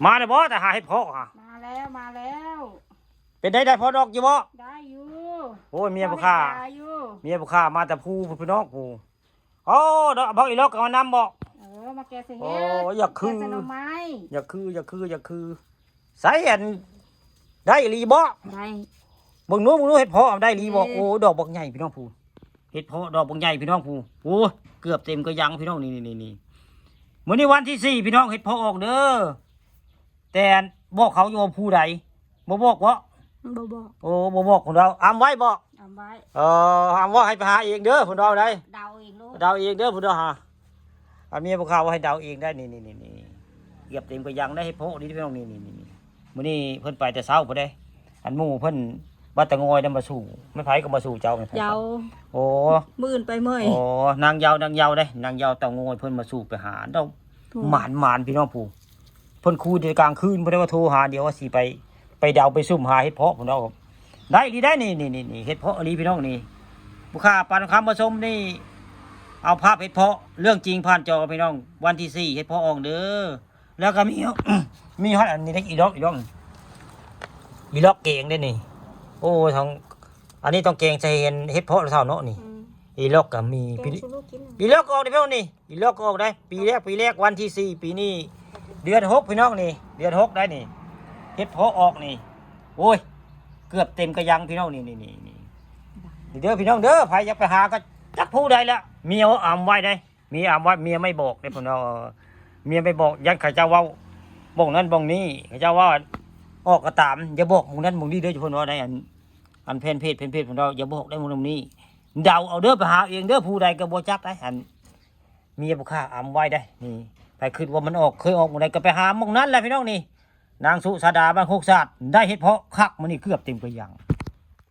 มาเลยบ่แต่หาเห็ดเพาะฮะมาแล้ว เป็นได้พอดอกอยู่บ่ได้อยู่โอ้ยเมียบุค่าเมียบุค่ามาแต่ผู้พี่น้องผู้โอ้ดอกบอกอีลอกเอาน้ำบ่มาแกะใส่เห็ดโอ้อยากคือใส่หน่อไม้อยากคือใส่อันได้รีบ่ได้มึงนู้เห็ดเพาะได้รีบ่โอ้ดอกบักใหญ่พี่น้องผู้เห็ดเพาะดอกบักใหญ่พี่น้องผู้โอ้เกือบเต็มก็ยังพี่น้องนี่มื้อนี้วันที่4พี่น้องเห็ดเพาะออกเด้อแต่บอกเขาโยมผู้ใดบ่บอกวะบ่บอกโอ้บ่บอกของเราอำไว้บอกอำไว้อำว่าให้ไปหาเองเด้อผู้เราได้เดาเองลูกเดาเองเด้อผู้เราหาเมียพวกเขาว่าให้เดาเองได้นี่เกือบเต็มก็ยังได้ให้โพนี่พี่น้องนี่มื้อนี้เพิ่นไปแต่เช้าพุ่นเด้อันหมู่เพิ่นบ่ตะงอยนำมาสู่ไม่ไผก็มาสู่เจ้าเยาโอ้มื้อนไปเมื่อยโอ้นางเยาเด้นางเยาตะงอยเพิ่นมาสู่ไปหาเดาหมานพี่น้องผู้เพิ่นคุยในกลางคืนบ่ได้ว่าโทรหาเดี๋ยวว่าสิไปเดาไปซุ่มหาเฮ็ดเพาะพุ่นเนาะได้ดีได้นี่เฮ็ดเพาะอันนี้พี่น้องนี่ผู้ค้าปานคำผสมนี่เอาภาพเฮ็ดเพาะเรื่องจริงผ่านจอพี่น้องวันที่4เฮ็ดเพาะออกเด้อแล้วก็มี มีฮอดอันนี้ได้อีดอกเกงได้นี่โอ้ทางอันนี้ต้องเกงใส่เฮ็ดเพาะเท่าเนาะนี่อีลอกก็มีปีลอกออกได้พี่น้องนี่อีลอกออกได้ปีแรกวันที่4ปีนี้เดือน6พี่น้องนี่เดือน6ได้นี่เฮ็ดเพาะออกนี่โอ้ยเกือบเต็มกระยังพี่น้องนี่เด้อพี่น้องเด้อใครอยากไปหาก็จักผู้ใดละเมียอำไว้ได้มีอำไว้เมียไม่บอกได้พุ่นเอาเมียไม่บอกยันเขาเจ้าเว้าบอกนั้นบอกนี้เขาเจ้าว่าออกก็ตามอย่าบอกหมู่นั้นหมู่นี้เด้อเพิ่นว่าได้อันเพนเพจพุ่นเราอย่าบอกได้หมู่นี้เดาเอาเด้อไปหาเองเด้อผู้ใดก็บ่จักได้อันเมียบ่ฆ่าอำไว้ได้นี่ไปคิดว่ามันออกเคยออกหมู่ใดก็ไปหาหมู่นั้นแหละพี่น้องนี่นางสุสาดาบ้านโคกศาสตร์ได้เฮ็ดเพาะคักมื้อนี้เกือบเต็มกระยัง